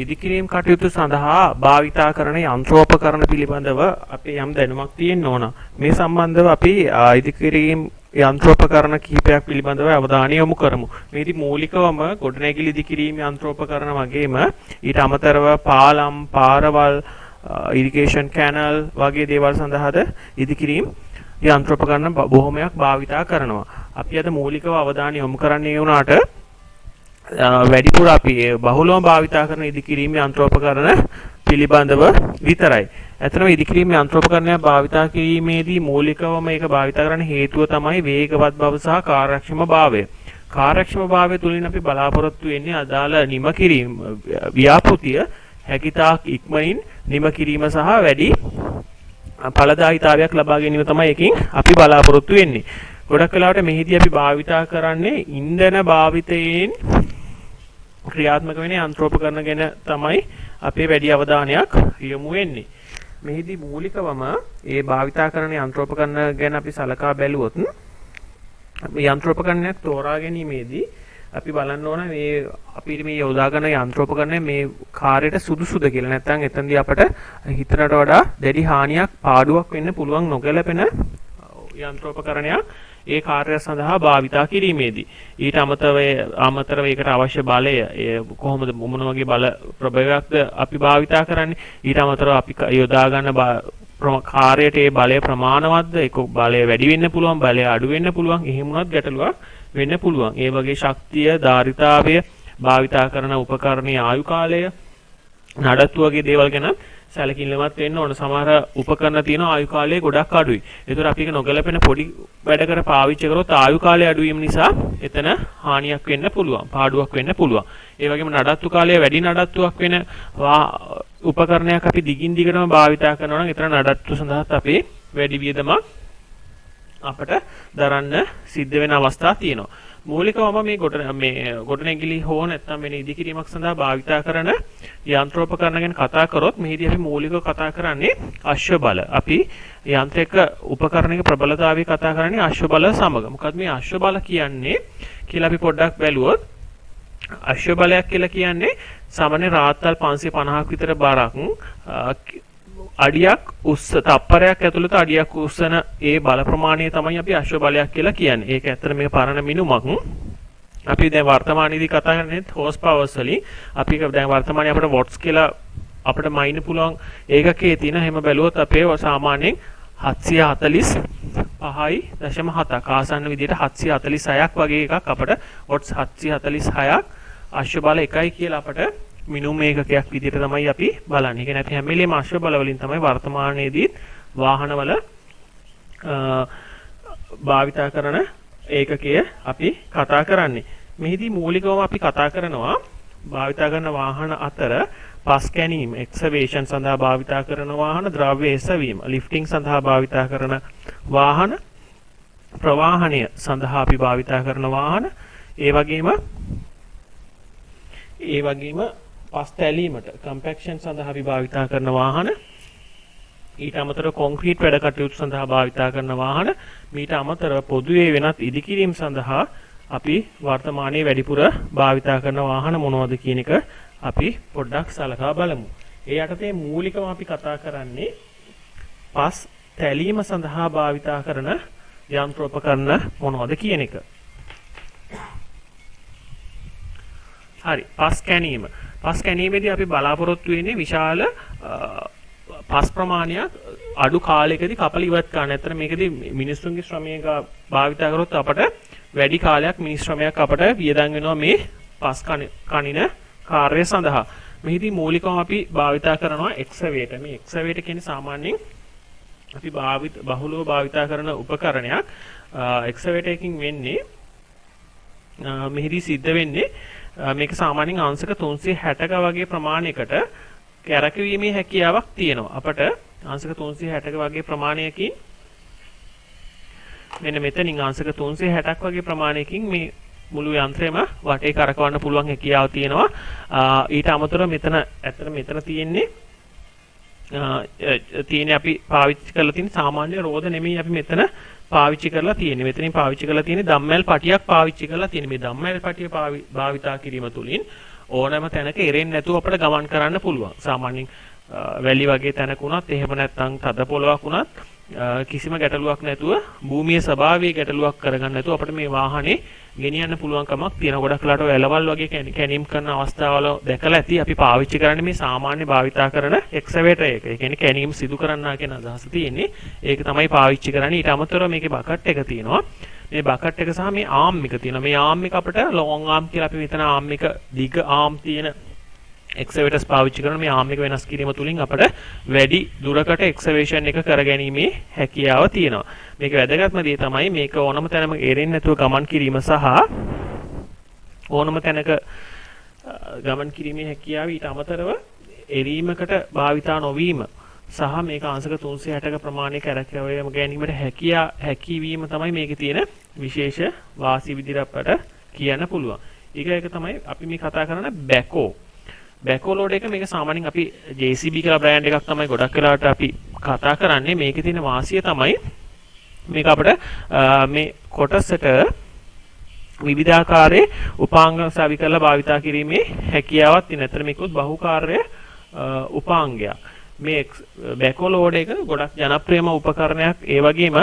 ඉදිකිරීම් කටයුතු සඳහා භාවිතා කරන යන්ත්‍රෝපකරණ පිළිබඳව අපේ යම් දැනුමක් තියෙන්න ඕන. මේ සම්බන්ධව අපි ඉදිකිරීම් යන්ත්‍රෝපකරණ කිහිපයක් පිළිබඳව අවධානය යොමු කරමු. මේදී මූලිකවම ගොඩනැගිලි ඉදිකිරීම් යන්ත්‍රෝපකරණ වගේම ඊට අමතරව පාලම්, පාරවල්, ඉරිගේෂන් කැනල් වගේ දේවල් සඳහාද ඉදිකිරීම් යන්ත්‍රෝපකරණ බොහොමයක් භාවිතා කරනවා. අපි අද මූලිකව අවධානය යොමු කරන්නේ වුණාට වැඩිපුර අපි බහුලව භාවිතා කරන ඉදිකිරීම් යන්ත්‍රෝපකරණ පිළිබඳව විතරයි. ඇත්තටම ඉදිකිරීම් යන්ත්‍රෝපකරණය භාවිතා කිරීමේදී මූලිකවම ඒක භාවිතා කරන්න හේතුව තමයි වේගවත් බව සහ කාර්යක්ෂම භාවය. කාර්යක්ෂම භාවය තුලින් අපි බලාපොරොත්තු වෙන්නේ අදාළ නිම කිරීම ව්‍යාපෘතිය හැකිතාක් ඉක්මනින් නිම කිරීම සහ වැඩි ඵලදායීතාවයක් ලබා ගැනීම තමයි එකකින් අපි බලාපොරොත්තු වෙන්නේ. ගොඩක් වෙලාවට මෙහිදී අපි භාවිතා කරන්නේ ඉන්ධන භාවිතයෙන් ක්‍රියාත්මක වෙන යන්ත්‍රෝපකරණ ගැන තමයි අපේ වැඩි අවධානයක් යොමු වෙන්නේ. මෙහිදී මූලිකවම ඒ භාවිතා කරන යන්ත්‍රෝපකරණ ගැන අපි සලකා බැලුවොත් යන්ත්‍රෝපකරණයක් තෝරා ගැනීමේදී අපි බලන්න ඕන මේ අපිට මේ යොදාගන්න යන්ත්‍රෝපකරණය මේ කාර්යයට සුදුසුද කියලා. නැත්නම් එතනදී අපට හිතනට වඩා දැඩි හානියක් පාඩුවක් වෙන්න පුළුවන් නොගැලපෙන යන්ත්‍රෝපකරණයක් ඒ කාර්යය සඳහා භාවිතා කිරීමේදී ඊට අමතරව ඒකට අවශ්‍ය බලය කොහොමද මොන වගේ බල ප්‍රභවයක්ද අපි භාවිතා කරන්නේ ඊට අමතරව අපි යොදා ගන්න කාර්යයට ඒ බලය ප්‍රමාණවත්ද ඒක බලය වැඩි වෙන්න පුළුවන් බලය අඩු වෙන්න පුළුවන් එහෙම වුණත් ගැටලුවක් වෙන්න පුළුවන් ඒ වගේ ශක්තිය ධාරිතාවය භාවිතා කරන උපකරණයේ ආයු කාලය නඩත්තු වගේ දේවල් ගැන සැලකිලිමත් වෙන්න ඕන. සමහර උපකරණ තියෙන ආයු කාලය ගොඩක් අඩුයි. ඒතර අපි ඒක නොගැලපෙන පොඩි වැඩකට පාවිච්චි කරොත් ආයු කාලය අඩු වීම නිසා එතන හානියක් වෙන්න පුළුවන්. පාඩුවක් වෙන්න පුළුවන්. ඒ වගේම නඩත්තු කාලය වැඩි නඩත්තුවක් වෙන උපකරණයක් අපි දිගින් දිගටම භාවිතා කරනවා නම් එතන නඩත්තු සඳහාත් අපේ වැඩි වියදමක් අපට දරන්න සිද්ධ වෙන අවස්ථා තියෙනවා. මූලිකවම මේ ගොඩනැගිලි හෝ නැත්නම් වෙන ඉදිකිරීමක් සඳහා භාවිතා කරන යන්ත්‍රෝපකරණ ගැන කතා කරොත් මෙහිදී අපි මූලිකව කතා කරන්නේ අශ්ව බල. අපි යන්ත්‍රික උපකරණයක ප්‍රබලතාවය කතා කරන්නේ අශ්ව බල සමග. මොකද මේ අශ්ව බල කියන්නේ කියලා අපි පොඩ්ඩක් බැලුවොත් අශ්ව බලයක් කියලා කියන්නේ සාමාන්‍ය රාත්තල් 550ක් විතර බරක් අඩියක් උස්ස තප්පරයක් ඇතුළත අඩියක් උස්සන ඒ බල ප්‍රමාණය තමයි අපි අශ්ව බලයක් කියලා කියන්නේ. ඒක ඇත්තට මේක පරණ මිනුමක්. අපි දැන් වර්තමානයේදී කතා කරන්නේ හෝස් පවර්ස් වලින්. අපි දැන් වර්තමානයේ අපිට වොට්ස් කියලා අපිට මයින් පුළුවන් ඒකකයේ තියෙන හැම බැලුවොත් අපේ සාමාන්‍යයෙන් 745.7ක් ආසන්න විදිහට 746ක් වගේ එකක් අපිට වොට්ස් 746ක් අශ්ව බල එකයි කියලා අපිට මිනුම් ඒකකයක් විදිහට තමයි අපි බලන්නේ. ඒ කියන්නේ අපි හැම වෙලේම අශ්ව බල වලින් තමයි වර්තමානයේදී වාහනවල භාවිතා කරන ඒකකය අපි කතා කරන්නේ. මෙහිදී මූලිකවම අපි කතා කරනවා භාවිතා කරන වාහන අතර පස් කැනීම එක්සවේෂන් සඳහා භාවිතා කරන වාහන, ද්‍රව්‍ය එසවීම ලිෆ්ටිංగ్ සඳහා භාවිතා කරන වාහන, ප්‍රවාහනය සඳහා අපි භාවිතා කරන වාහන, ඒ වගේම පස් තැලීමට කම්පැක්ෂන් සඳහා අපි භාවිතා කරන වාහන, ඊට අමතරව කොන්ක්‍රීට් වැඩ කටයුතු සඳහා භාවිතා කරන වාහන, මීට අමතරව පොදුවේ වෙනත් ඉදිකිරීම සඳහා අපි වර්තමානයේ වැඩිපුර භාවිතා කරන වාහන මොනවද කියන එක අපි පොඩ්ඩක් සලකා බලමු. ඒ යටතේ මූලිකව අපි කතා කරන්නේ පස් තැලීම සඳහා භාවිතා කරන යන්ත්‍රෝපකරණ මොනවද කියන එක. හරි, පස් කැනීම. පස් කැනීමේදී අපි බලාපොරොත්තු වෙන්නේ විශාල පස් ප්‍රමාණයක් අඩු කාලයකදී කපල ඉවත් කරන්න. ඇත්තට මේකදී මිනිස්සුන්ගේ ශ්‍රමයක භාවිතා කරොත් අපට වැඩි කාලයක් මිනිස් ශ්‍රමයක් අපට වියදම් වෙනවා මේ පස් කනින කාර්යය සඳහා. මෙහිදී මූලිකවම අපි භාවිතා කරනවා එක්සවේටර්. මේ එක්සවේටර් කියන්නේ සාමාන්‍යයෙන් අපි බහුලව භාවිතා කරන උපකරණයක්. එක්සවේටර් එකකින් වෙන්නේ මෙහිදී සිද්ධ වෙන්නේ මේක සාමාන්‍යයෙන් අංශක 360ක වගේ ප්‍රමාණයකට කැරකවීමේ හැකියාවක් තියෙනවා. අපට අංශක 360ක වගේ ප්‍රමාණයකින් මෙන්න මෙතනින් අංශක 360ක් වගේ ප්‍රමාණයකින් මේ මුළු යන්ත්‍රයම වටේ කරකවන්න පුළුවන් හැකියාව තියෙනවා. ඊට අමතරව මෙතන තියෙන්නේ අපි පාවිච්චි කරලා තියෙන සාමාන්‍ය රෝද නෙමෙයි අපි මෙතන පාවිච්චි කරලා තියෙන්නේ. මෙතනින් පාවිච්චි කරලා තියෙන්නේ දම්මැල් පටියක් පාවිච්චි කරලා තියෙන්නේ. මේ දම්මැල් පටිය භාවිතා කිරීම තුළින් ඕනෑම තැනක එරෙන්නේ නැතුව අපිට ගමන් කරන්න පුළුවන්. සාමාන්‍යයෙන් වැලි වගේ තැනක වුණත් එහෙම නැත්නම් තද පොළොවක් වුණත් කිසිම ගැටලුවක් නැතුව භූමියේ ස්වභාවයේ ගැටලුවක් කරගන්න නැතුව අපිට මේ වාහනේ ගෙනියන්න පුළුවන් කමක් තියෙන. ගොඩක් වෙලාට වැලවල් වගේ කැණීම් කරන අවස්ථාවල දැකලා ඇති අපි පාවිච්චි කරන්නේ මේ සාමාන්‍ය භාවිතා කරන එක්ස්කවේටර් එක. ඒ කියන්නේ කැණීම් සිදු කරන්නා කියන අදහස තියෙන්නේ. ඒක තමයි පාවිච්චි කරන්නේ. ඊට අමතරව මේකේ බකට් එක තියෙනවා. මේ බකට් එක සහ මේ ආම් එක තියෙනවා. මේ ආම් එක අපිට ලොං ආම් කියලා අපි මෙතන ආම් එක දිග ආම් තියෙන එක්ස්කවේටර්ස් පාවිච්චි කරන මේ ආම් එක වෙනස් කිරීම තුලින් අපිට වැඩි දුරකට එක්ස්කවේෂන් එක කරගැනීමේ හැකියාව තියෙනවා. මේක වැදගත්ම දේ තමයි මේක ඕනම තැනම එරෙන්නේ නැතුව ගමන් කිරීම සහ ඕනම තැනක ගමන් කිරීමේ හැකියාව ඊට අමතරව එරීමකට භාවිතා නොවීම සහ මේක අංශක 360ක ප්‍රමාණයක රැකවීම ගැනීමට හැකියවීම තමයි මේකේ තියෙන විශේෂ වාසි විදිහට අපට කියන්න පුළුවන්. ඒක තමයි අපි මේ කතා කරන බැකෝ ලෝඩ් එක. මේක සාමාන්‍යයෙන් අපි JCB කියලා බ්‍රෑන්ඩ් එකක් තමයි ගොඩක් වෙලාවට අපි කතා කරන්නේ. මේකේ තියෙන වාසිය තමයි මේක අපිට මේ කොටසට විවිධාකාරයේ උපාංග සවි කරලා භාවිතා කිරීමේ හැකියාවක් තියෙන. අතර මේකුත් බහුකාර්ය උපාංගයක්. මේ බැකෝ ලෝඩ් එක ගොඩක් ජනප්‍රියම උපකරණයක්. ඒ වගේම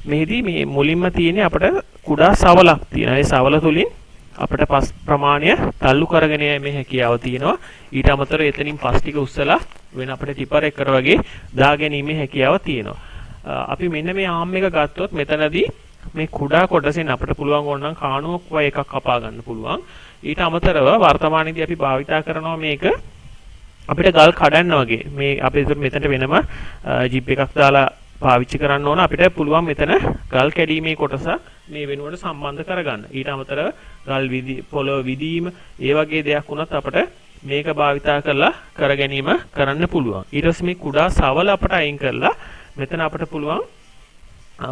මෙහිදී මේ මුලින්ම තියෙන්නේ අපිට කුඩා සවලක් තියෙනවා. ඒ සවල තුලින් අපිට පස් ප්‍රමාණය තල්ලු කරගෙන යීමේ හැකියාව තියෙනවා. ඊට අමතරව එතනින් පස් ටික උස්සලා වෙන අපිට ටිපර් එකකට වගේ දාගැනීමේ හැකියාව තියෙනවා. අපි මෙන්න මේ ආම් එක ගත්තොත් මෙතනදී මේ කුඩා කොටසෙන් අපිට පුළුවන් ඕනනම් කාණුවක් වගේ එකක් කපා ගන්න පුළුවන්. ඊට අමතරව වර්තමානයේදී අපි භාවිතා කරනවා මේක අපිට ගල් කඩන්න වගේ. මේ අපි මෙතනට වෙනම ජිප් එකක් දාලා පාවිච්චි කරන්න ඕන. අපිට පුළුවන් මෙතන ගල් කැඩීමේ කොටස මේ වෙනුවට සම්බන්ධ කරගන්න. ඊට අමතරව ගල් පොළොව විදීම ඒ වගේ දෙයක් වුණත් අපිට මේක භාවිතා කරලා කරගැනීම කරන්න පුළුවන්. ඊට පස්සේ මේ කුඩා සවල අපිට අයින් කරලා මෙතන අපිට පුළුවන්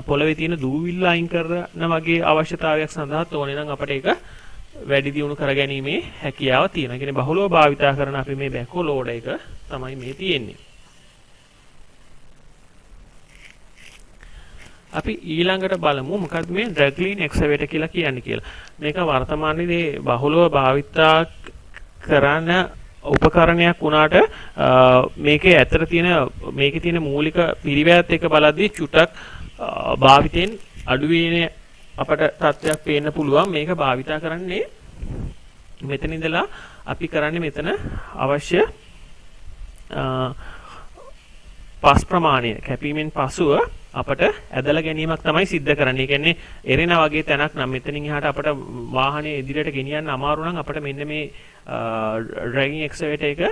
පොළවේ තියෙන දූවිල්ල අයින් කරන වගේ අවශ්‍යතාවයක් සඳහා ඕනේ නම් අපිට ඒක වැඩි දියුණු කරගැනීමේ හැකියාව තියෙනවා. ඒ කියන්නේ බහුලව භාවිතා කරන අපි මේ බැකෝ ලෝඩ් එක තමයි මේ තියෙන්නේ. අපි ඊළඟට බලමු මොකක්ද මේ ඩ්‍රැග්ලින් එක්ස්කවේටර් කියලා කියන්නේ කියලා. මේක වර්තමානයේදී බහුලව භාවිතා කරන උපකරණයක් වුණාට මේකේ ඇත්තට තියෙන මූලික පිළිවෙත් එක බලද්දී චුටක් භාවිතෙන් අඩු වෙන අපට තත්ත්වයක් පේන්න පුළුවන්. මේක භාවිතා කරන්නේ මෙතන ඉඳලා අපි කරන්නේ මෙතන අවශ්‍ය පස් ප්‍රමාණය කැපීමෙන් පසුව අපට ඇදලා ගැනීමක් තමයි සිද්ධ කරන්නේ. ඒ කියන්නේ එරෙන වගේ තැනක් නම් මෙතනින් එහාට අපට වාහනේ ඉදිරියට ගෙනියන්න අමාරු නම් අපට මෙන්න මේ ඩ්‍රැගින් එක්ස්කවේටර් එක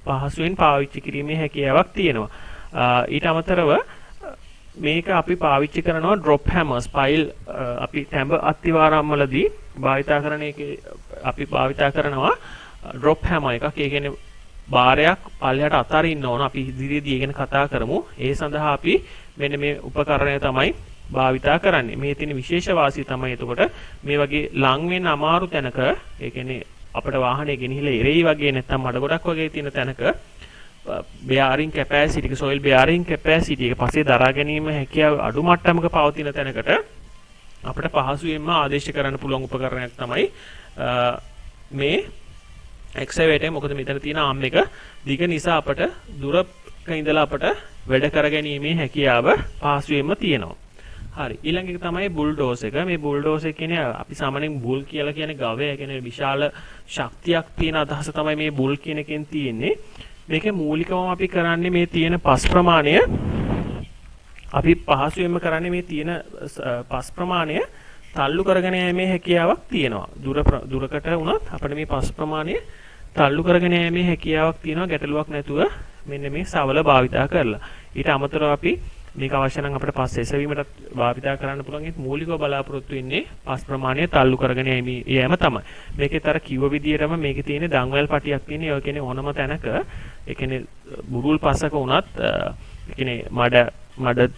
පහසුවෙන් පාවිච්චි කිරීමේ හැකියාවක් තියෙනවා. ඊට අමතරව මේක අපි පාවිච්චි කරනවා ඩ්‍රොප් හැමර්ස් පයිල් අපි තැඹ අත්තිවාරම්වලදී භාවිතා කරන එක අපි භාවිතා කරනවා ඩ්‍රොප් හැමර් එකක්. ඒ කියන්නේ බාරයක් පල්ලයට අතරින්න ඕන. අපි ඉදිරියේදී ඒ ගැන කතා කරමු. ඒ සඳහා අපි මෙන්න මේ උපකරණය තමයි භාවිතා කරන්නේ. මේ තියෙන විශේෂ වාසිය තමයි එතකොට මේ වගේ ලං වෙන අමාරු තැනක ඒ කියන්නේ අපිට වාහනේ ගෙනහිලා ඉරෙයි වගේ නැත්නම් මඩ ගොඩක් වගේ තියෙන තැනක bearing capacity එක soil bearing capacity එක පස්සේ දරා ගැනීම හැකියාව අඩු මට්ටමක පවතින තැනකට අපිට පහසුවෙන්ම ආදේශ කරන්න පුළුවන් උපකරණයක් තමයි මේ එක්ස්කවේටර්. මොකද මෙතන තියෙන ආම් එක දිග නිසා අපට දුරක ඉඳලා අපට වැඩ කරගැනීමේ හැකියාව පහසුවෙන්ම තියෙනවා. හරි. ඊළඟ එක තමයි බුල්ඩෝස් එක. මේ බුල්ඩෝස් එක කියන්නේ අපි සාමාන්‍යයෙන් බුල් කියලා කියන්නේ ගවය. කියන්නේ විශාල ශක්තියක් තියෙන අදහස තමයි මේ බුල් කියන එකෙන් තියෙන්නේ. මේකේ මූලිකවම අපි කරන්නේ මේ තියෙන පස් ප්‍රමාණය අපි පහසුවෙන්ම කරන්නේ මේ තියෙන පස් ප්‍රමාණය තල්ලු කරගෙන යෑමේ හැකියාවක් තියෙනවා. දුරකට වුණත් අපිට මේ පස් ප්‍රමාණය තල්ලු කරගෙන යෑමේ හැකියාවක් තියෙනවා ගැටලුවක් නැතුව මෙන්න මේ සවල භාවිතා කරලා. ඊට අමතරව අපි මේක අවශ්‍ය නම් අපිට පස් එසවීමට භාවිතා කරන්න පුළුවන්. ඒත් මූලිකව බලාපොරොත්තු වෙන්නේ පස් ප්‍රමාණය තල්ලු කරගෙන යෑම තමයි. මේකේ තර කිව්ව විදියටම මේකේ තියෙන දන්වැල් පටියක් තියෙන. ඒ කියන්නේ ඕනම තැනක ඒ කියන්නේ බුරුල් පසක වුණත් ඒ කියන්නේ මඩ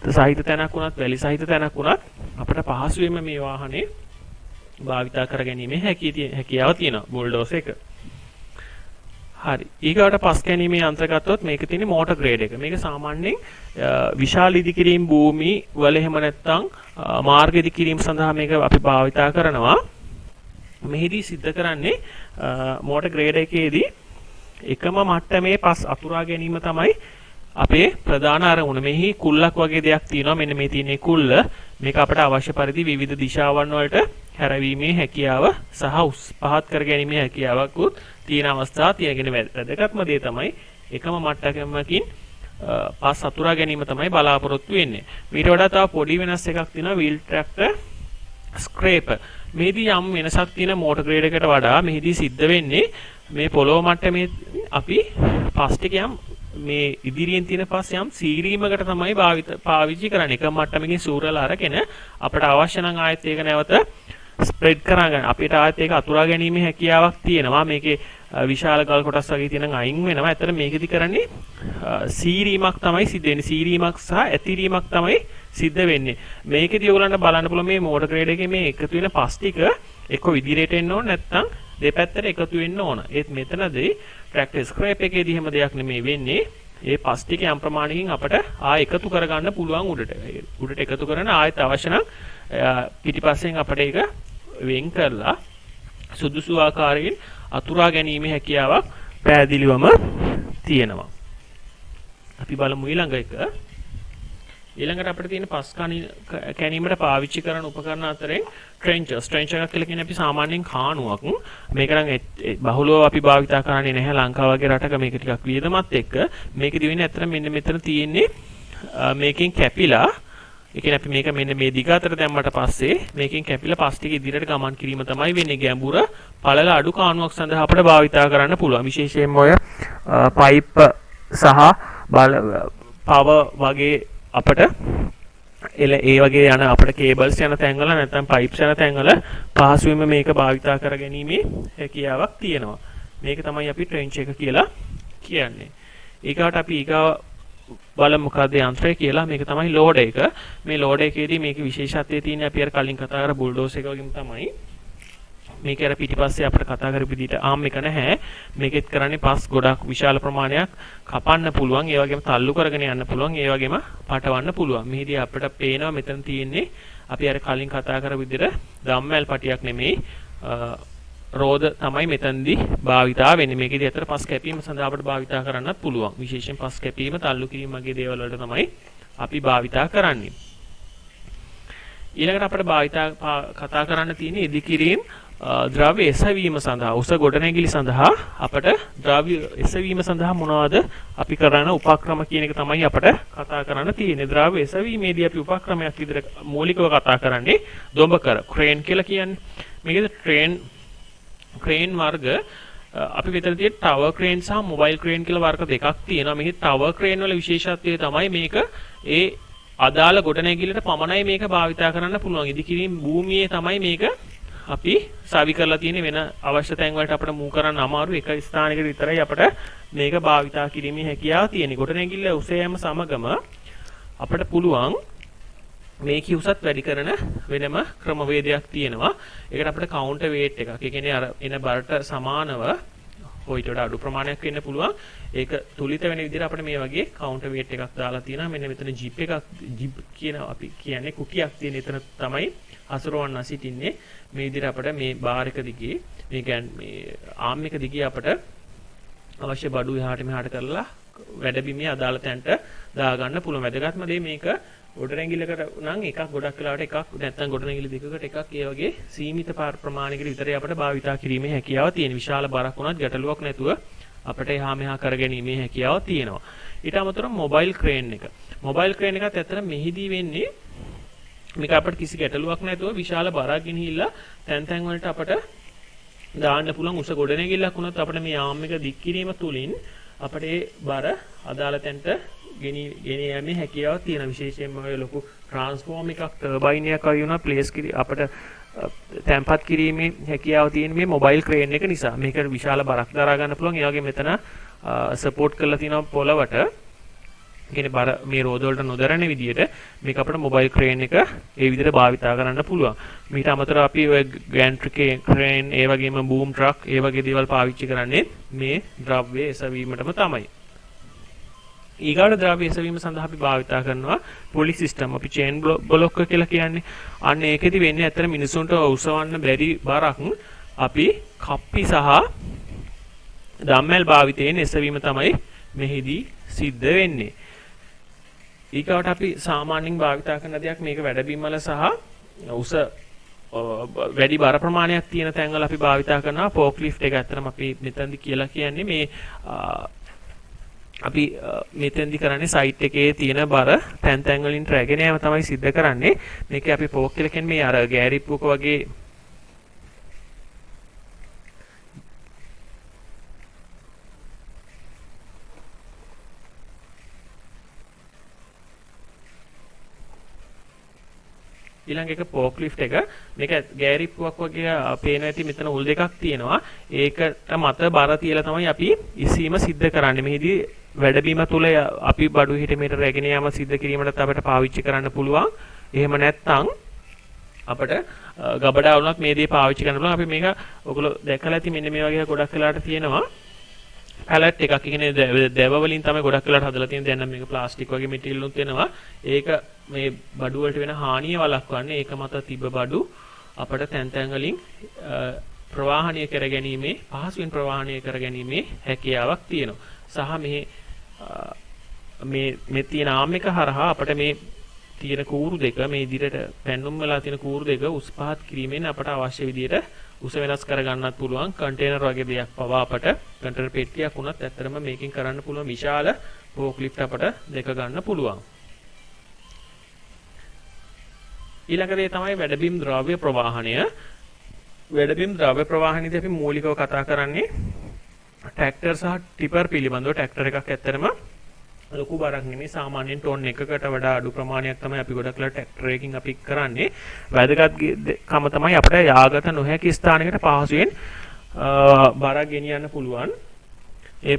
සහිත තැනක් වුණත් වැලි සහිත තැනක් වුණත් අපිට පහසුවෙන්ම මේ වාහනේ භාවිතා කරගැනීමේ හැකියාව තියෙනවා බුල්ඩෝස් එක. හරි. ඊගාට පස් කැණීමේ යන්ත්‍ර ගත්තොත් මේක තියෙන මෝටර් ග්‍රේඩ් එක. මේක සාමාන්‍යයෙන් විශාල ඉදිකිරීම් භූමි වල එහෙම නැත්නම් මාර්ග ඉදිකිරීම් සඳහා මේක අපි භාවිතා කරනවා. මෙහිදී සිද්ධ කරන්නේ මෝටර් ග්‍රේඩර් එකේදී එකම මට්ටමේ පස් අතුරා ගැනීම තමයි අපේ ප්‍රධාන අරමුණ. මෙහි කුල්ලක් වගේ දෙයක් තියෙනවා. මෙන්න මේ තියෙන කුල්ල. මේක අපට අවශ්‍ය පරිදි විවිධ දිශාවන් වලට හැරවීමේ හැකියාව සහ පහත් කර ගැනීමේ හැකියාවක් උත් තියෙන අවස්ථා තියෙන වැදගත්ම දේ තමයි එකම මට්ටමකින් පස් අතුරා ගැනීම තමයි බලාපොරොත්තු වෙන්නේ. ඊට වඩා තව පොඩි වෙනස් එකක් තියෙනවා wheel tractor scraper. මේදී යම් වෙනසක් තියෙන මෝටර් ග්‍රේඩර් එකට වඩා මෙහිදී සිද්ධ වෙන්නේ මේ පොළොව මට්ටමේ අපි පස් ටික යම් මේ ඉදිරියෙන් තියෙන පස් යම් සීරීමකට තමයි පාවිච්චි කරන්නේ. එක මට්ටමකින් සූරලා අරගෙන අපට අවශ්‍ය නම් ආයෙත් ඒක නැවත ස්ප්‍රෙඩ් කරගන්න. අපිට ආයෙත් ඒක අතුරා ගැනීමේ හැකියාවක් තියෙනවා. මේකේ විශාල ගල් කොටස් වගේ තියෙන අයින් වෙනවා. ඇත්තට මේකෙදි කරන්නේ සීරීමක් තමයි සිද්ධ වෙන්නේ. සීරීමක් සහ ඇතිරීමක් තමයි සිද්ධ වෙන්නේ. මේකෙදි ඔයගලන්ට බලන්න පුළුවන් මේ මෝටර් ග්‍රේඩර් එකේ මේ එකතු වෙන පස් ටික එක්ක ඉදිරියට එන්න ඕන නැත්නම් දෙපැත්තට එකතු වෙන්න ඕන. ඒත් මෙතනදී ට්‍රැක්ටර් ස්ක්‍රේප් එකේදී හැම දෙයක් නෙමෙයි වෙන්නේ. ඒ පස් ටික යම් ප්‍රමාණයකින් අපට එකතු කරගන්න පුළුවන් උඩට එකතු කරන ආයෙත් අවශ්‍ය නම් පිටිපස්සෙන් අපට ඒක වෙන් කරලා සුදුසු ආකාරයෙන් අතුරා ගැනීමේ හැකියාවක් පැහැදිලිවම තියෙනවා. අපි බලමු ඊළඟ එක. ඊළඟට අපිට තියෙන පස් කැනීමට පාවිච්චි කරන උපකරණ අතරින් ට්‍රෙන්චර්ස්. ට්‍රෙන්චර් එකක් කියලා කියන්නේ අපි සාමාන්‍යයෙන් කාණුවක්. මේක නම් බහුලව අපි භාවිතා කරන්නේ නැහැ ලංකාව වගේ රටක. මේක ටිකක් වියදමත් එක්ක මේකෙදි වෙන්නේ අතර මෙන්න මෙතන තියෙන්නේ මේකෙන් කැපිලා ඒ කියන්නේ අපි මේක මෙන්න මේ දිග අතර දැම්මට පස්සේ මේකෙන් කැපිලා පස් ටික ඉදිරියට ගමන් කිරීම තමයි වෙන්නේ. ගැඹුර පළල අඩු කාණුවක් සඳහා අපිට භාවිතා කරන්න පුළුවන්. විශේෂයෙන්ම ඔය පයිප් සහ පවර් වගේ අපට ඒ වගේ යන අපිට කේබල්ස් යන තැන්වල නැත්නම් පයිප්ස් යන තැන්වල පහසුවෙන්ම මේක භාවිතා කරගැනීමේ හැකියාවක් තියෙනවා. මේක තමයි අපි ට්‍රෙන්ච් එක කියලා කියන්නේ. ඊගාට අපි බලමු මොකක්ද යන්ත්‍රය කියලා. මේක තමයි ලෝඩ් එක. මේ ලෝඩ් එකේදී මේකේ විශේෂත්වය තියෙන්නේ අපි අර කලින් කතා කර බුල්ඩෝස් එක වගේම තමයි. මේක අර පිටිපස්සේ අපිට කතා කරපු විදිහට ආම් එක නැහැ. මේකෙත් කරන්නේ පස් ගොඩක් විශාල ප්‍රමාණයක් කපන්න පුළුවන්. ඒ වගේම තල්ලු කරගෙන යන්න පුළුවන්. ඒ වගේම පටවන්න පුළුවන්. මෙහිදී අපිට පේනවා මෙතන තියෙන්නේ අපි අර කලින් කතා කරපු විදිහට ධම්මැල් පටියක් නෙමෙයි රෝද තමයි මෙතනදී භාවිතා වෙන්නේ. මේකේදී අතර පස් කැපීම සඳහා අපිට භාවිතා කරන්නත් පුළුවන්. විශේෂයෙන් පස් කැපීම, තල්ලු කිරීම වගේ දේවල් වලට තමයි අපි භාවිතා කරන්නේ. ඊළඟට අපිට කතා කරන්න තියෙන්නේ ඉදිකිරීම ද්‍රව්‍ය එසවීම සඳහා උස ගොඩනැගිලි සඳහා අපට ද්‍රව්‍ය එසවීම සඳහා මොනවද අපි කරන උපක්‍රම කියන එක තමයි අපට කතා කරන්න තියෙන්නේ. ද්‍රව්‍ය එසවීමේදී අපි උපක්‍රමයක් විදිහට මූලිකව කතා කරන්නේ දොඹකර ක්‍රේන් කියලා කියන්නේ. මේකේ ක්‍රේන් වර්ග අපි මෙතන තියෙන ටවර් ක්‍රේන් සහ මොබයිල් ක්‍රේන් කියලා වර්ග දෙකක් තියෙනවා. මේ ටවර් ක්‍රේන් වල විශේෂත්වය තමයි මේක ඒ අදාළ ගොඩනැගිල්ලට පමණයි මේක භාවිතා කරන්න පුළුවන්. ඉදිකිරීම භූමියේ තමයි මේක අපි සවි කරලා තියෙන වෙන අවශ්‍ය තැන් වලට අපිට මූව් කරන්න අමාරු. එක ස්ථානයකට විතරයි අපිට මේක භාවිතා කිරීමේ හැකියාව තියෙන්නේ. ගොඩනැගිල්ල උස යෑම සමගම අපිට පුළුවන් මේක උසත් වැඩි කරන වෙනම ක්‍රමවේදයක් තියෙනවා. ඒකට අපිට කවුන්ටර් වේට් එකක්. ඒ කියන්නේ අර එන බරට සමානව හොයිට වඩා අඩු ප්‍රමාණයක් වෙන්න පුළුවන්. ඒක තුලිත වෙන විදිහට අපිට මේ වගේ කවුන්ටර් වේට් එකක් දාලා තියෙනවා. මෙන්න මෙතන ජිප් එකක් ජිප් කියන අපි කියන්නේ කුටියක් තියෙන එතන තමයි හසුරවන්න සිටින්නේ. මේ විදිහට අපිට මේ බාර් එක දිගේ මේ ආම් එක දිගේ අපිට අවශ්‍ය බඩු එහාට මෙහාට කරලා වැඩබිමේ අදාළ තැනට දාගන්න පුළුවන්. වැදගත්ම දේ මේක ගොඩනැගිල්ලකට නම් එකක් ගොඩක් වෙලාවට එකක් නැත්නම් ගොඩනැගිලි දෙකකට එකක් ඒ වගේ සීමිත ප්‍රමාණයකට විතරයි අපිට භාවිතා කිරීමේ හැකියාව තියෙන. විශාල බරක් වුණත් ගැටලුවක් නැතුව අපිට එහා මෙහා කරගැනීමේ හැකියාව තියෙනවා. ඊට අමතරව මොබයිල් ක්‍රේන් එක. මොබයිල් ක්‍රේන් එකත් ඇත්තට මෙහිදී වෙන්නේ මේක අපිට කිසි ගැටලුවක් නැතුව විශාල බරක් ගෙනහිල්ලා තැන් තැන් වලට අපිට දාන්න පුළුවන්. උස ගොඩනැගිල්ලක් වුණත් අපිට මේ යාම් එක දික් කිරීම තුලින් අපිට ඒ බර අදාළ තැනට ගෙන යෑමේ හැකියාවක් තියෙන. විශේෂයෙන්ම ඔය ලොකු ට්‍රාන්ස්ෆෝර්ම් එකක් ටර්බයින් එකක් වගේ වුණා ප්ලේස් අපිට තැම්පත් කිරීමේ හැකියාව තියෙන මේ මොබයිල් ක්‍රේන් එක නිසා. මේකට විශාල බරක් දරා ගන්න පුළුවන්. ඒ වගේ මෙතන සපෝට් කරලා තියෙනවා පොළවට. කියන්නේ බර මේ රෝද වලට නොදරන විදියට මේක අපිට මොබයිල් ක්‍රේන් එක ඒ විදිහට භාවිතා කරන්න පුළුවන්. මීට අමතරව අපි ඔය ගෑන්ට්‍රි ක්‍රේන් ඒ වගේම බූම් ට්‍රක් ඒ වගේ දේවල් පාවිච්චි කරන්නේ මේ ද්‍රව්‍ය එසවීමටම තමයි. ඊගාට ද්‍රව්‍ය එසවීම සඳහා අපි භාවිතා කරනවා පුලි සිස්ටම්. අපි චේන් බ්ලොක් කියලා කියන්නේ. අන්න ඒකෙදි වෙන්නේ ඇත්තට මිනිසුන්ට උසවන්න බැරි බරක් අපි කප්පි සහ දම්මැල් භාවිතයෙන් එසවීම තමයි මෙහිදී සිද්ධ වෙන්නේ. ඊකට අපි සාමාන්‍යයෙන් භාවිතා කරන දෙයක් මේක වැඩබිම් වල සහ උස වැඩි බර ප්‍රමාණයක් තියෙන තැන්වල අපි භාවිතා කරනවා ෆෝක් ලිෆ්ට් එක. ඇත්තටම අපි මෙතනදි කියලා කියන්නේ මේ අපි මෙතෙන්දි කරන්නේ සයිට් එකේ තියෙන බර තැන් තැන් වලින් රැගෙන යාම තමයි සිද්ධ කරන්නේ. මේකේ අපි ෆෝක් කියලා කියන්නේ මේ අර ගෑරිප්පුවක වගේ ඊළඟ එක ෆෝක් ලිෆ්ට් එක. මේක ගෑරිප්පුවක් වගේ පේන ඇති මෙතන උල් දෙකක් තියෙනවා. ඒකට මත බර තියලා තමයි අපි ඉසීම සිද්ධ කරන්නේ. මෙහිදී වැඩබිම තුල අපි බඩු හිටීමේට රැගෙන යාම සිද්ධ කිරීමටත් අපිට පාවිච්චි කරන්න පුළුවන්. එහෙම නැත්නම් අපිට ගබඩා වුණත් මේ දේ පාවිච්චි කරන්න පුළුවන්. අපි මේක ඔයගොල්ලෝ දැකලා ඇති මෙන්න මේ වගේ ගොඩක් වෙලාට තියෙනවා. පැලට් එකක් කියන්නේ දැව වලින් තමයි ගොඩක් වෙලාට හදලා තියෙන. දැන් නම් මේක ප්ලාස්ටික් වගේ මැටීරියල් උත් වෙනවා. ඒක මේ බඩු වලට වෙන හානිය වළක්වන්නේ. ඒක මත තිබ්බ බඩු අපිට තැන් තැන් වලින් ප්‍රවාහණය කර ගැනීමේ පහසුවෙන් ප්‍රවාහණය කර ගැනීමේ හැකියාවක් තියෙනවා. සහ මේ තියෙන ආම් එක හරහා අපිට මේ තියෙන කූරු දෙක මේ ඉදිරියට පැන්නුම් වෙලා තියෙන කූරු දෙක උස් පහත් කිරීමෙන් අපට අවශ්‍ය විදිහට උස වෙනස් කර ගන්නත් පුළුවන්. කන්ටේනර් වගේ දෙයක් පවා අපට කන්ටේනර් පෙට්ටියක් වුණත් ඇත්තටම මේකෙන් කරන්න පුළුවන් විශාල ෆෝක් ලිෆ්ට් අපට දෙක ගන්න පුළුවන්. ඊළඟ දේ තමයි වැඩබිම් ද්‍රව්‍ය ප්‍රවාහනය. වැඩබිම් ද්‍රව්‍ය ප්‍රවාහනයේදී අපි මූලිකව කතා කරන්නේ ට්‍රැක්ටර් සහ ටිපර් පිළිබඳව. ට්‍රැක්ටර් එකක් ඇත්තටම ලොකු බරක් නෙමෙයි. සාමාන්‍යයෙන් ටොන් එකකට වඩා අඩු ප්‍රමාණයක් තමයි අපි ගොඩක් වෙලා ට්‍රැක්ටර් එකකින් අපි කරන්නේ. වැදගත් කම තමයි අපිට යාගත නොහැකි ස්ථානයකට පහසුවෙන් බර ගෙනියන්න පුළුවන්. ඒ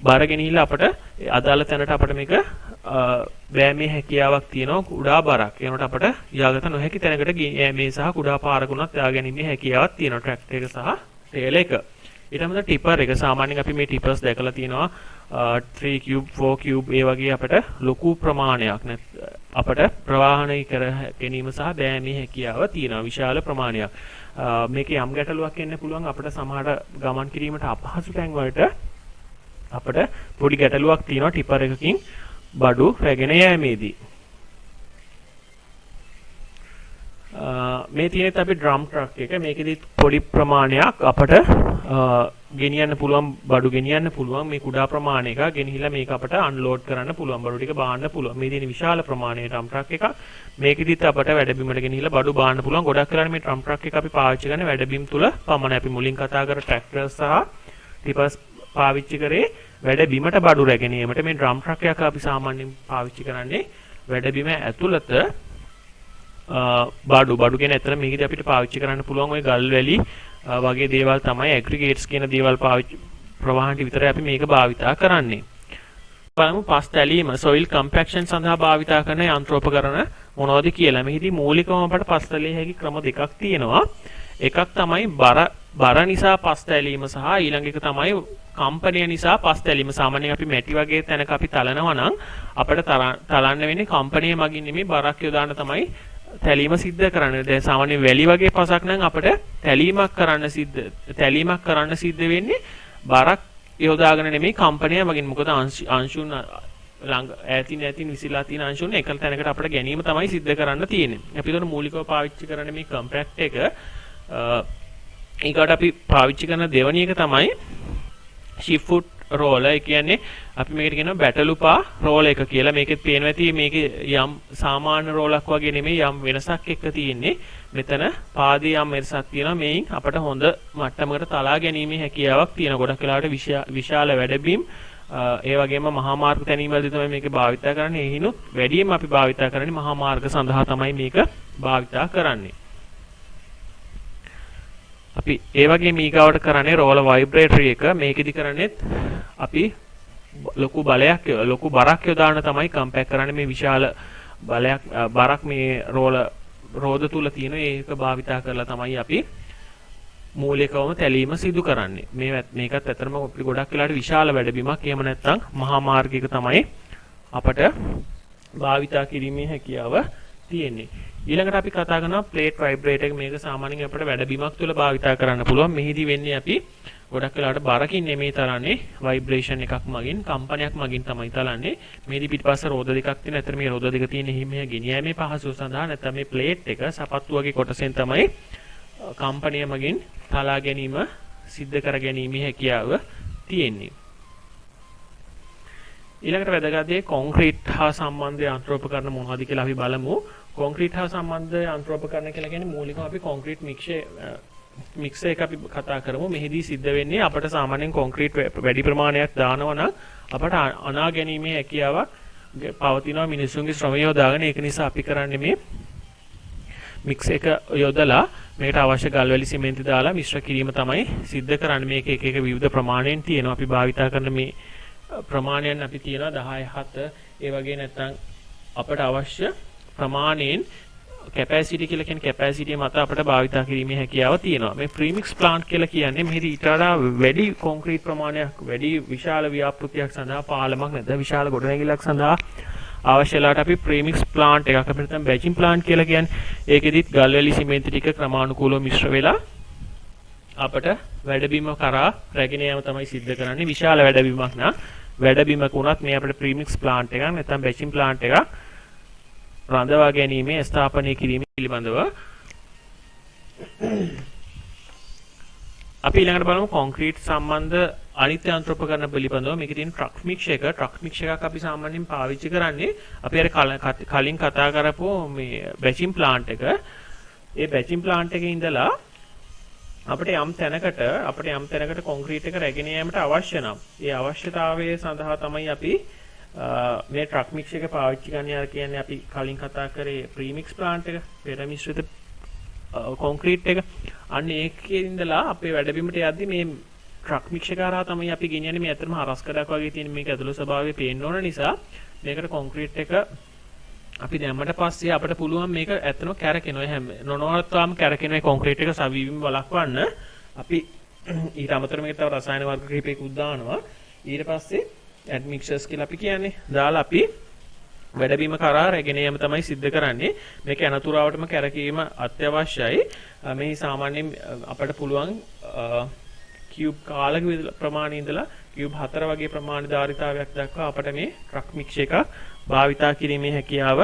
බර ගෙනිහිලා අපිට අදාළ තැනට අපිට මේක බෑමේ හැකියාවක් තියෙනවා. කුඩා බරක්. ඒනොට අපිට යාගත නොහැකි තැනකට මේ සහ කුඩා පාරකුණත් යා ගැනීමේ හැකියාවක් තියෙනවා ට්‍රැක්ටර් එක සහ ටේල් එක. ඊට අමතරව ටිපර් එක. සාමාන්‍යයෙන් අපි මේ ටිපර්ස් දැකලා තියෙනවා 3 cube 4 cube ඒ වගේ අපිට ලොකු ප්‍රමාණයක් අපිට ප්‍රවාහනය කර ගැනීම සහ බෑමේ හැකියාව තියෙනවා විශාල ප්‍රමාණයක්. මේකේ යම් ගැටලුවක් එන්න පුළුවන්. අපිට සමහර ගමන් කිරීමට අපහසු තැන් වලට අපිට පොඩි ගැටලුවක් තියෙනවා ටිපර් එකකින් බඩු රැගෙන යෑමේදී. මේ තියෙනෙත් අපි ඩ්‍රම් ට්‍රක් එක. මේකෙදි පොඩි ප්‍රමාණයක් අපට ගෙනියන්න පුළුවන් බඩු ගෙනියන්න පුළුවන්. මේ කුඩා ප්‍රමාණයක ගෙනහිලා මේක අපට අන්ලෝඩ් කරන්න පුළුවන්. බඩු ටික බාන්න පුළුවන්. මේ තියෙන විශාල ප්‍රමාණයේ ඩ්‍රම් ට්‍රක් එකක්. මේකෙදිත් අපට වැඩබිමට ගෙනහිලා බඩු බාන්න පුළුවන්. ගොඩක් වෙලාවට මේ ඩ්‍රම් ට්‍රක් එක අපි පාවිච්චි කරන්නේ වැඩබිම් තුල පමණයි. අපි මුලින් කතා කර ට්‍රැක්ටර්ස් සහ ටිපර්ස් පාවිච්චි කරේ වැඩබිමට බඩු රැගෙනීමට. මේ ඩ්‍රම් ට්‍රක් එකක් අපි සාමාන්‍යයෙන් පාවිච්චි කරන්නේ වැඩබිම ඇතුළත බඩු කියන ඇතර මේකදී අපිට පාවිච්චි කරන්න පුළුවන් ওই ගල් වැලි වගේ දේවල් තමයි ඇග්‍රිගේට්ස් කියන දේවල් පාවිච්චි ප්‍රවාහනට විතරයි අපි මේක භාවිතා කරන්නේ. බලමු පස් තැලීම soil compaction සඳහා භාවිතා කරන යන්ත්‍රෝපකරණ මොනවද කියලා. මෙහිදී මූලිකවම අපට පස් තැලිය හැකි ක්‍රම දෙකක් තියෙනවා. එකක් තමයි බර නිසා පස් තැලීම සහ ඊළඟ එක තමයි කම්පනය නිසා පස් තැලීම. සාමාන්‍යයෙන් අපි මැටි වගේ තැනක අපි තලනවා නම් අපිට තලන්න වෙන්නේ කම්පනය මගින් නෙමෙයි බරක් යොදාන තමයි තැලීම සිද්ධ කරන්නේ. දැන් සාමාන්‍යයෙන් වැලි වගේ පසක් නම් අපිට තැලීමක් කරන්න සිද්ධ වෙන්නේ බරක් යොදාගෙන නෙමෙයි කම්පනය මගින්. මොකද අංශුන් ළඟ ඈතින් විසිලා තියෙන අංශුන් එකල තැනකට අපිට ගැනීම තමයි සිද්ධ කරන්න තියෙන්නේ. අපි උදේට මූලිකව පාවිච්චි කරන්නේ මේ කම්පැක්ට් එක. ඊකට අපි පාවිච්චි කරන දෙවැනි එක තමයි shift foot roller. ඒ කියන්නේ අපි මේකට කියනවා බැටළුපා roller එක කියලා. මේකෙත් පේනවා ඇති මේකේ යම් සාමාන්‍ය රෝලක් වගේ නෙමෙයි යම් වෙනසක් එක්ක තියෙන්නේ. මෙතන පාදයේ යම් වෙනසක් තියෙනවා. මේන් අපට හොඳ මට්ටමකට තලා ගැනීමේ හැකියාවක් තියෙනවා. ගොඩක් වෙලාවට විශාල වැඩබිම් ඒ වගේම මහා මාර්ග තැනීමවලදී තමයි මේක භාවිතා කරන්නේ. එහිනුත් වැඩියෙන් අපි භාවිතා කරන්නේ මහා මාර්ග සඳහා තමයි මේක භාවිතා කරන්නේ. අපි ඒ වගේ මීගාවට කරන්නේ රෝලර් වයිබ්‍රේටරි එක. මේකෙදි කරන්නේත් අපි ලොකු බරක් යොදාන තමයි කම්පැක්ට් කරන්නේ. මේ විශාල බරක් මේ රෝද තුල තියෙන ඒක භාවිතා කරලා තමයි අපි මූලිකවම තැලීම සිදු කරන්නේ. මේකත් ඇත්තටම අපි ගොඩක් වෙලාට විශාල වැඩබිමක්. එහෙම නැත්නම් මහා මාර්ගයක තමයි අපට භාවිතා කිරීමේ හැකියාව තියෙන්නේ. ඊළඟට අපි කතා කරනවා ප්ලේට් වයිබ්‍රේටර් එක. මේක සාමාන්‍යයෙන් අපිට වැඩබිමක් තුළ භාවිතා කරන්න පුළුවන්. මෙහිදී වෙන්නේ අපි ගොඩක් වෙලාවට බරකින් නෙමෙයි තරන්නේ, ভাইබ්‍රේෂන් එකක් මගින්, කම්පනයක් මගින් තමයි තලන්නේ. මේදී පිටිපස්ස රෝද දෙකක් තියෙනවා. අතර මේ රෝද දෙක තියෙන හිමේ ගෙනියීමේ පහසුව සඳහා නැත්නම් මේ ප්ලේට් එක සපත්තු වගේ කොටසෙන් තමයි කම්පනය මගින් තලා ගැනීම සිද්ධ කර ගැනීමේ හැකියාව තියෙන්නේ. ඊළඟට වැදගත් දේ කොන්ක්‍රීට් හා සම්බන්ධ යන්ත්‍රෝපකරණ මොනවද කියලා අපි බලමු. කොන්ක්‍රීට් හා සම්බන්ධ යන්ත්‍රෝපකරණ කියලා කියන්නේ මූලිකව අපි කොන්ක්‍රීට් මික්සර් එක අපි කතා කරමු. මෙහිදී සිද්ධ වෙන්නේ අපිට සාමාන්‍යයෙන් කොන්ක්‍රීට් වැඩි ප්‍රමාණයක් දානවා නම් අපට අනා ගැනීමේ හැකියාවක් පවතිනවා මිනිසුන්ගේ ශ්‍රමය යොදාගෙන. ඒක නිසා අපි කරන්නේ මේ මික්ස් එක යොදලා මේකට අවශ්‍ය ගල් වැලි සිමෙන්ති දාලා මිශ්‍ර කිරීම තමයි සිද්ධ කරන්නේ. මේක එක එක විවිධ ප්‍රමාණයෙන් තියෙනවා. අපි භාවිතා කරන මේ ප්‍රමාණයන් අපි තියනවා 10 7 ඒ වගේ නැත්නම් අපට අවශ්‍ය ප්‍රමාණයෙන් කැපැසිටි කියලා කියන කැපැසිටිය මත අපිට භාවිතා කිරීමේ හැකියාව තියෙනවා. මේ ප්‍රීමික්ස් ප්ලාන්ට් කියලා කියන්නේ මෙහිදී ඊට වඩා වැඩි කොන්ක්‍රීට් ප්‍රමාණයක්, වැඩි විශාල ව්‍යාපෘතියක් සඳහා පාලමක් නැත්නම් විශාල ගොඩනැගිල්ලක් සඳහා අවශ්‍ය වෙලාවට අපි ප්‍රීමික්ස් ප්ලාන්ට් එකක් අපිට නැත්නම් බැචින් ප්ලාන්ට් කියලා කියන්නේ. ඒකෙදිත් ගල් වැලි සිමෙන්ති ටික ක්‍රමානුකූලව මිශ්‍ර වෙලා අපට වැඩබිම කරා රැගෙන යාම තමයි සිද්ධ කරන්නේ. විශාල වැඩබිමක් නම් වැඩබිමක උනත් මේ අපිට ප්‍රීමික්ස් ප්ලාන්ට් එකක් නැත්නම් බැචින් ප්ලාන්ට් එකක් රඳවා ගැනීමේ ස්ථාපනය කිරීම පිළිබඳව අපි ඊළඟට බලමු කොන්ක්‍රීට් සම්බන්ධ අනිත් යන්ත්‍රෝපකරණ පිළිබඳව. මේකේ තියෙන ට්‍රක් මික්සර් එක. ට්‍රක් මික්සර් එකක් අපි සාමාන්‍යයෙන් පාවිච්චි කරන්නේ අපි අර කලින් කතා කරපුව මේ බැචින් ප්ලාන්ට් එක. ඒ බැචින් ප්ලාන්ට් එකේ ඉඳලා අපිට යම් තැනකට කොන්ක්‍රීට් එක රැගෙන යාමට අවශ්‍ය නම් ඒ අවශ්‍යතාවය සඳහා තමයි අපි මේ ට්‍රක් මික්ස් එක පාවිච්චි කරන්නේ. කියන්නේ අපි කලින් කතා කරේ ප්‍රීමික්ස් ප්ලාන්ට් එක, පෙර මිශ්‍රිත කොන්ක්‍රීට් එක. අන්න ඒකේ ඉඳලා අපේ වැඩබිමට යද්දි මේ ට්‍රක් මික්ස් එක හරහා තමයි අපි ගෙනියන්නේ. මේ ඇත්තටම හරස්කඩක් වගේ තියෙන මේක ඇතුළේ ස්වභාවය පේන්න ඕන නිසා මේකට කොන්ක්‍රීට් එක අපි දැම්මට පස්සේ අපිට පුළුවන් මේක ඇත්තටම කැරකෙනවා. හැම නොනවත්වාම කැරකෙන කොන්ක්‍රීට් එක සවීවීම වළක්වන්න අපි ඊට අමතරව මේක තව රසායන වර්ග කිහිපයකුත් දානවා. ඊට පස්සේ ඇඩ්මික්සර්ස් කියලා අපි කියන්නේ දාලා අපි වැඩබිම කරා රැගෙන යාම තමයි සිද්ධ කරන්නේ. මේක අනතුරාවටම කැරකීම අත්‍යවශ්‍යයි. මේ සාමාන්‍යයෙන් අපිට පුළුවන් කියුබ් කාලක ප්‍රමාණය ඉඳලා කියුබ් 4 වගේ ප්‍රමාණ ධාරිතාවයක් දක්වා අපිට මේ ට්‍රක් මික්ස් එකක් භාවිතා කිරීමේ හැකියාව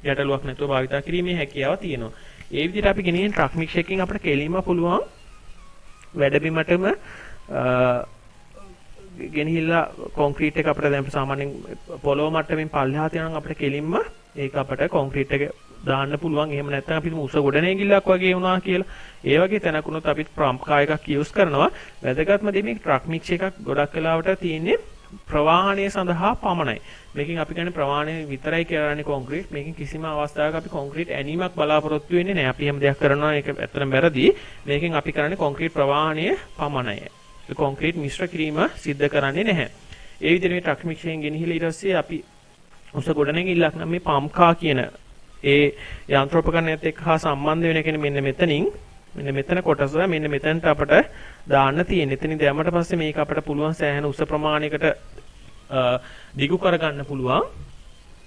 ගැටලුවක් නැතුව භාවිතා කිරීමේ හැකියාව තියෙනවා. ඒ විදිහට අපි ගෙනියන ට්‍රක් මික්ස් එකකින් අපිට කෙලින්ම පුළුවන් වැඩබිමටම ගෙනහිල්ලා කොන්ක්‍රීට් එක අපිට දැන් සාමාන්‍යයෙන් පොළොව මට්ටමින් පල්ලෙහාට යනවා. අපිට කෙලින්ම ඒක අපිට කොන්ක්‍රීට් එක දාන්න පුළුවන්. එහෙම නැත්නම් අපි උස ගොඩනැගිල්ලක් වගේ වුණා කියලා ඒ වගේ තැනක උනොත් අපි ප්‍රම්ප් කාර් එකක් යූස් කරනවා. වැදගත්ම දේ මේ ට්‍රක් මික්ස් එකක් ගොඩක් වෙලාවට තියෙන්නේ ප්‍රවාහනය සඳහා පමණයි. මේකෙන් අපි කියන්නේ ප්‍රවාහනය විතරයි කරන්නේ කොන්ක්‍රීට්. මේකෙන් කිසිම අවස්ථාවක අපි කොන්ක්‍රීට් ඇනීමක් බලාපොරොත්තු වෙන්නේ නැහැ. අපි හැම දෙයක් කරනවා ඒක ඇත්තටම වැරදි. මේකෙන් අපි කරන්නේ කොන්ක්‍රීට් ප්‍රවාහනය පමණයි. කොන්ක්‍රීට් මිශ්‍ර කිරීම සිද්ධ කරන්නේ නැහැ. ඒ විදිහට මේ ට්‍රක් මික්ස් එකෙන් ගෙනහිලා ඊට පස්සේ අපි උස ගොඩනැගිල්ලක් නම් මේ පම්ප් කා කියන ඒ යන්ත්‍රෝපකරණයත් එක්ක හා සම්බන්ධ වෙන කෙනෙක් මෙන්න මෙතනින් මෙන්න මෙතන කොටස මෙන්න මෙතනට අපිට දාන්න තියෙන. එතනින් දැම්මට පස්සේ මේක අපිට පුළුවන් සෑහෙන උස ප්‍රමාණයකට දිගු කරගන්න පුළුවන්.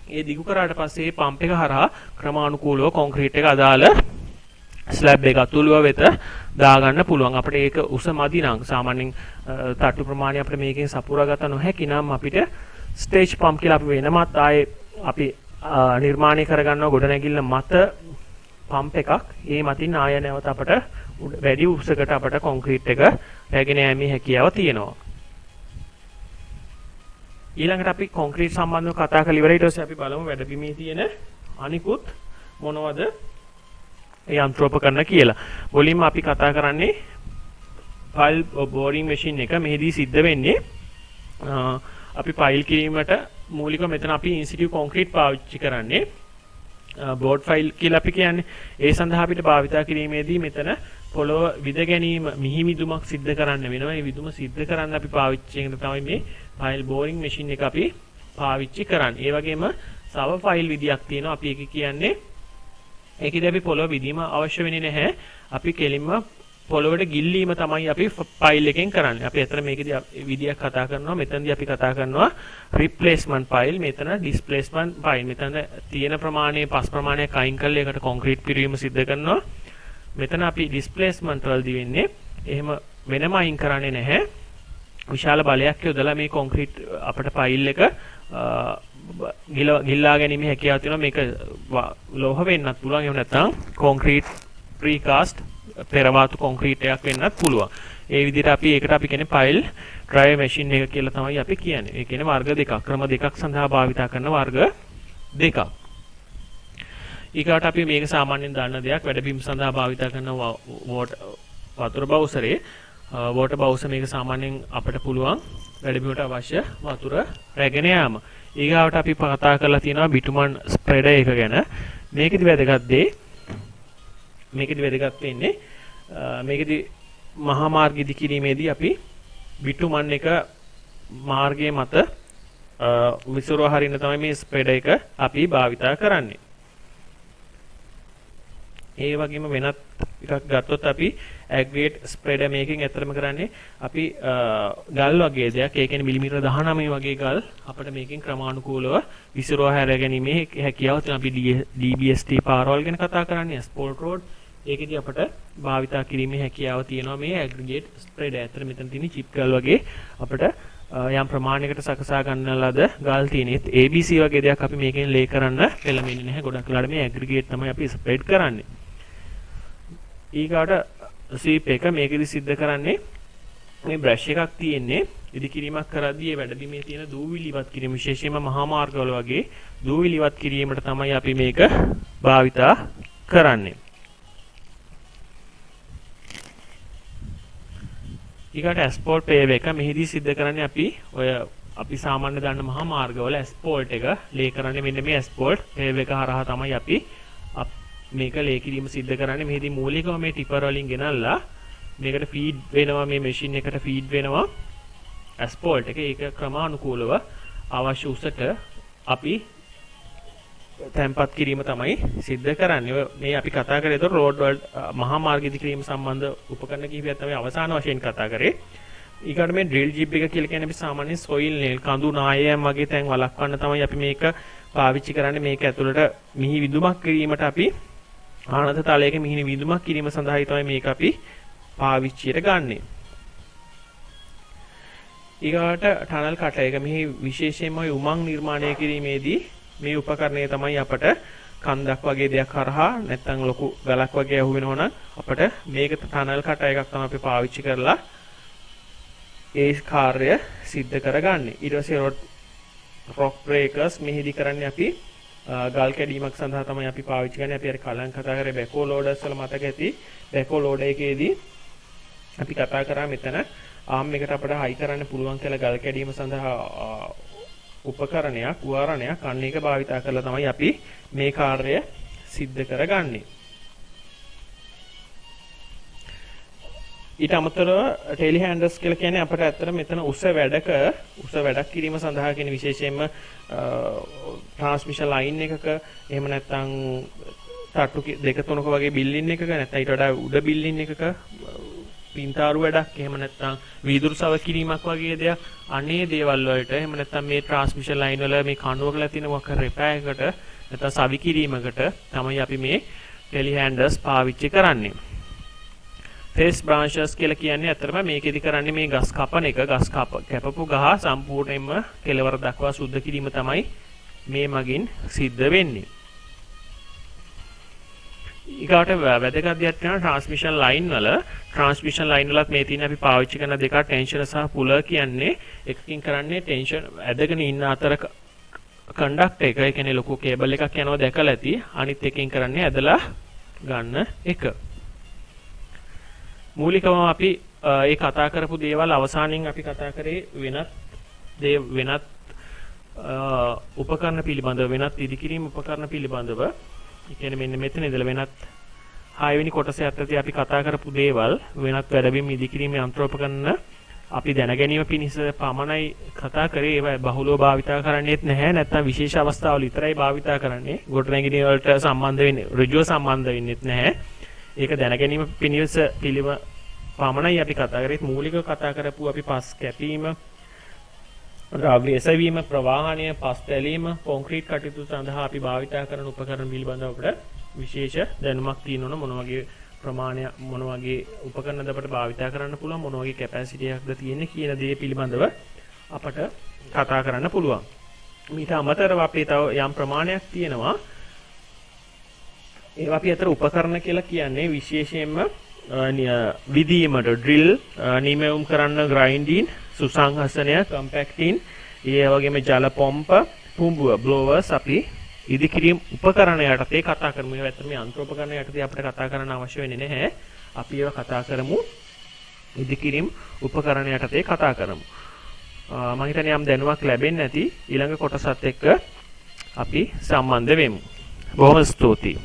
ඒ දිගු කරාට පස්සේ පම්ප් එක හරහා ක්‍රමානුකූලව කොන්ක්‍රීට් එක අදාළ ස්ලැබ් එක අතුලුව වෙත දාගන්න පුළුවන්. අපිට ඒක උස මදි නම් සාමාන්‍යයෙන් තට්ටු ප්‍රමාණය අපිට මේකෙන් සපුරා ගත නොහැකි නම් අපිට ස්ටේජ් පම්ප් කියලා අපි වෙනමත් ආයේ අපි නිර්මාණය කරගන්නවා ගොඩනැගිල්ල මත පම්ප් එකක්. ඒ මතින් ආය නැවත අපිට වැඩි උසකට අපිට කොන්ක්‍රීට් එක රැගෙන යෑමේ හැකියාව තියෙනවා. ඊළඟට අපි කොන්ක්‍රීට් සම්බන්ධව කතා කරලා ඉවරයි. ඊට පස්සේ අපි බලමු වැඩබිමේ තියෙන අනිකුත් මොනවද යන්ත්‍රෝපකරණ කියලා. මුලින්ම අපි කතා කරන්නේ පයිල් බෝරින් මැෂින් එක. මෙහිදී සිද්ධ වෙන්නේ අපි පයිල් කිරීමට මූලිකව මෙතන අපි ඉන්සිටිව් කොන්ක්‍රීට් පාවිච්චි කරන්නේ. බෝඩ් ෆයිල් කියලා අපි කියන්නේ. ඒ සඳහා අපිට භාවිතා කිරීමේදී මෙතන පොළොව විද ගැනීම මිහි විදුමක් සිද්ධ කරන්න වෙනවා. ඒ විදුම සිද්ධ කරන්න අපි පාවිච්චි කරන තමයි මේ ෆයිල් බෝරින් මැෂින් එක අපි පාවිච්චි කරන්නේ. ඒ වගේම සව ෆයිල් විදියක් තියෙනවා. අපි ඒක කියන්නේ ඒකෙදී අපි පොළොව විදීම අවශ්‍ය වෙන්නේ නැහැ. අපි කෙලින්ම පොළොවට ගිල්ලීම තමයි අපි ෆයිල් එකෙන් කරන්නේ. අපි එතන මේකදී විදියක් කතා කරනවා. මෙතනදී අපි කතා කරනවා රිප්ලේස්මන්ට් ෆයිල්. මෙතන ඩිස්ප්ලේස්මන්ට් ෆයිල්. මෙතන තියෙන ප්‍රමාණය පස් ප්‍රමාණයක් අයින් කරලා ඒකට කොන්ක්‍රීට් පිරීම සිද්ධ කරනවා. මෙතන අපි ඩිස්ප්ලේස්මන්ට් වලදී වෙන්නේ එහෙම වෙනම අයින් කරන්නේ නැහැ. විශාල බලයක් යොදලා මේ කොන්ක්‍රීට් අපිට ෆයිල් එක ගිල්ලා ගැනීම හැකියාව තියෙනවා. මේක ලෝහ වෙන්නත් පුළුවන්. එහෙම නැත්නම් කොන්ක්‍රීට් ප්‍රීකාස්ට් පෙරවාතු කොන්ක්‍රීට් එකක් වෙන්නත් පුළුවන්. ඒ විදිහට අපි ඒකට අපි කියන්නේ ෆයිල් ඩ්‍රයිව් මැෂින් එක කියලා තමයි අපි කියන්නේ. ඒ කියන්නේ වර්ග දෙකක්, ක්‍රම දෙකක් සඳහා භාවිත කරන වර්ග දෙකක්. ඊකට අපි මේක සාමාන්‍යයෙන් දන්න දෙයක් වැඩබිම් සඳහා භාවිත කරන වතුර බවුසරේ වෝටර් බවුසර් මේක සාමාන්‍යයෙන් අපිට පුළුවන් වැඩබිමට අවශ්‍ය වතුර රැගෙන යාම. ඊගාවට අපි කතා කරලා තියෙනවා බිටුමන් ස්ප්‍රෙඩර් එක ගැන. මේකෙදි වැදගත් වෙන්නේ මේකෙදි මහා මාර්ග ඉදි කිරීමේදී අපි බිටුමන් එක මාර්ගයේ මත විසිරුවා හරින්න තමයි මේ ස්ප්‍රෙඩර් එක අපි භාවිතා කරන්නේ. ඒ වගේම වෙනත් එකක් ගත්තොත් අපි ඇග්‍රිගේට් ස්ප්‍රෙඩර් මේකෙන් ඇත්තටම කරන්නේ අපි ගල් වගේ දෙයක්, ඒ කියන්නේ මිලිමීටර 19 වගේ ගල් අපිට මේකෙන් ක්‍රමානුකූලව විසිරුවා හැර ගැනීමේ හැකියාව තියෙනවා. අපි DBST පාරවල් ගැන කතා කරන්නේ, ස්පෝල්ට් රෝඩ්. ඒකෙදී අපිට භාවිතා කිරීමේ හැකියාව තියෙනවා මේ ඇග්‍රිගේට් ස්ප්‍රෙඩර්. ඇත්තට මෙතන තියෙන චිප් ගල් වගේ අපිට යම් ප්‍රමාණයකට සකසා ගන්න ලද ගල් තියෙනෙත් ABC වගේ දෙයක් අපි මේකෙන් ලේ කරන්න පෙළඹෙන්නේ නැහැ. ගොඩක් වෙලාවට මේ ඇග්‍රිගේට් තමයි අපි ස්ප්‍රෙඩ් කරන්නේ. ඊගාට ස්වීප් එක මේකෙදි සිද්ධ කරන්නේ මේ බ්‍රෂ් එකක් තියෙන්නේ ඉදි කිරීමක් කරද්දී ඒ වැඩබිමේ තියෙන දූවිලි ඉවත් කිරීම, විශේෂයෙන්ම මහා මාර්ගවල වගේ දූවිලි ඉවත් කිරීමට තමයි අපි මේක භාවිතා කරන්නේ. ඊගාට ඇස්ෆෝල්ට් පේව් එක මෙහිදී සිද්ධ කරන්නේ අපි සාමාන්‍ය දන්න මහා මාර්ගවල ඇස්ෆෝල්ට් එක ලේ කරන්නේ මෙන්න මේ ඇස්ෆෝල්ට් පේව් එක හරහා තමයි අපි මේක ලේ කිරීම සිද්ධ කරන්නේ. මෙහිදී මූලිකව මේ ටිපර් වලින් ගෙනල්ලා මේකට ෆීඩ් වෙනවා, මේ මැෂින් එකට ෆීඩ් වෙනවා ඇස්ෆෝල්ට් එක. ඒක ක්‍රමානුකූලව අවශ්‍ය උසට අපි තැන්පත් කිරීම තමයි සිද්ධ කරන්නේ. මේ අපි කතා කරේ ඒතර රෝඩ් වල මහා මාර්ග ඉදි කිරීම සම්බන්ධ උපකරණ කිහිපයක් තමයි අවසාන වශයෙන් කතා කරේ. ඊකට මේ ඩ්‍රිල් ජිබ් එක කියලා කියන්නේ අපි සාමාන්‍යයෙන් සොයිල් නේල් කඳු නායයන් වගේ තැන් වළක්වන්න තමයි අපි මේක පාවිච්චි කරන්නේ. මේක ඇතුළට මිහි විදුමක් කිරීමට අපි ආනත තලයක මිහි විදුමක් කිරීම සඳහායි තමයි මේක අපි පාවිච්චියට ගන්නෙ. ඊගාට ටනල් කටර් එක මෙහි විශේෂයෙන්ම උමං නිර්මාණය කිරීමේදී මේ උපකරණය තමයි අපට කන්දක් වගේ දෙයක් කරහා නැත්නම් ලොකු ගලක් වගේ අහු වෙනවා නම් අපට මේක ටනල් කටර් එකක් තමයි අපි පාවිච්චි කරලා ඒ කාර්යය සිද්ධ කරගන්නේ. ඊට පස්සේ රොක් බ්‍රේකර්ස් මෙහිදී කරන්නේ අපි ගල් කැඩීමක් සඳහා තමයි අපි පාවිච්චි කරන්නේ. අපි අර කලින් කතා කරේ බැකෝ ලෝඩර්ස් වල මතක ඇති. බැකෝ ලෝඩර් එකේදී අපි කතා කරා මෙතන ආම් එකට අපිට හයි කරන්න පුළුවන් කියලා ගල් කැඩීම සඳහා උපකරණයක්, උපකරණයක් අන්න එක භාවිතා කරලා තමයි අපි මේ කාර්යය සිද්ධ කරගන්නේ. ඊට අමතරව ටෙලි හෑන්ඩල්ස් කියලා කියන්නේ අපිට ඇත්තට මෙතන උස වැඩක් කිරීම සඳහා කියන විශේෂයෙන්ම ට්‍රාන්ස්මිෂන් ලයින් එකක එහෙම නැත්නම් තට්ටු දෙක තුනක වගේ බිල්ඩින් එකක නැත්නම් ඊට වඩා උඩ බිල්ඩින් එකක පින්තාරු වැඩක් එහෙම නැත්නම් වීදුරු සව කිරීමක් වගේ දෙයක් අනේ දේවල් වලට එහෙම නැත්නම් මේ ට්‍රාන්ස්මිෂන් ලයින් වල මේ කණුවක තියෙන මොකක් රිපෙයාර් එකකට නැත්නම් සවි කිරීමකට තමයි අපි මේ ටෙලි හෑන්ඩල්ස් පාවිච්චි කරන්නේ. ෆේස් බ්‍රාන්චස් කියලා කියන්නේ අතරම මේකෙදි කරන්නේ මේ ගස් කපන එක. ගස් කැපපු ගහ සම්පූර්ණයෙන්ම කෙලවර දක්වා සුද්ධ කිරීම තමයි මේ මගින් සිද්ධ වෙන්නේ. ඊකට වැදගත් දෙයක් තියෙනවා ට්‍රාන්ස්මිෂන් ලයින් වල. ට්‍රාන්ස්මිෂන් ලයින් වලත් මේ තියෙන අපි පාවිච්චි කරන දෙක ටෙන්ෂන සහ පුලර් කියන්නේ එකකින් කරන්නේ ටෙන්ෂන් ඇදගෙන ඉන්න අතර කන්ඩක්ටර් එක. ඒ කියන්නේ ලොකු කේබල් එකක් යනවා දැකලා ඇති. අනිත් එකකින් කරන්නේ ඇදලා ගන්න එක. මූලිකවම අපි ඒ කතා කරපු දේවල් අවසානයෙන් අපි කතා කරේ වෙනත් උපකරණ පිළිබඳව, වෙනත් ඉදිකිරීම උපකරණ පිළිබඳව. ඒ කියන්නේ මෙන්න මෙතන ඉඳලා වෙනත් 6 වෙනි කොටසේ අතරදී අපි කතා කරපු දේවල් වෙනත් වැඩබිම් ඉදිකිරීමේ යන්ත්‍රෝපකරණ අපි දැනගැනීම පිණිස පමණයි කතා කරේ. ඒවා බහුලව භාවිතා කරන්නේත් නැහැ. නැත්නම් විශේෂ අවස්ථාවල විතරයි භාවිතා කරන්නේ. ගොඩනැගිලි වලට සම්බන්ධ වෙන්නේ ඍජුව සම්බන්ධ වෙන්නේත් නැහැ. ඒක දැනගැනීම පිණිස පමණයි අපි කතා කරේ. මූලිකව කතා කරපු අපි පස් කැපීම, ද්‍රව්‍ය එසවීම, ප්‍රවාහනය, පස් තැලීම, කොන්ක්‍රීට් කටයුතු සඳහා අපි භාවිතා කරන උපකරණ පිළිබඳව අපිට විශේෂ දැනුමක් තියෙනවනේ. මොන වගේ ප්‍රමාණය, මොන වගේ උපකරණද අපිට භාවිතා කරන්න පුළුවන්, මොන වගේ කැපැසිටි එකක්ද තියෙන්නේ කියන දේ පිළිබඳව අපට කතා කරන්න පුළුවන්. ඊට අමතරව අපේ තව යම් ප්‍රමාණයක් තියෙනවා. ඒවා අපි අතර උපකරණ කියලා කියන්නේ විශේෂයෙන්ම විදීමට ඩ්‍රිල්, නිමැවුම් කරන්න ග්‍රයින්ඩින්, සුසංහසනය, කම්පැක්ටින්, ඒ වගේම ජල පොම්ප, පුඹුව, බ්ලෝවර්ස් අපි ඉදිකිරීම උපකරණ යටතේ කතා කරමු. ඒවා ඇත්තට මේ යන්ත්‍රෝපකරණ යටතේ අපිට කතා කරන්න අවශ්‍ය වෙන්නේ නැහැ. අපි ඒවා කතා කරමු ඉදිකිරීම උපකරණ යටතේ කතා කරමු. මම හිතන්නේ යම් දැනුමක් ලැබෙන්නේ නැති ඊළඟ කොටසත් එක්ක අපි සම්බන්ධ වෙමු. බොහොම ස්තුතියි.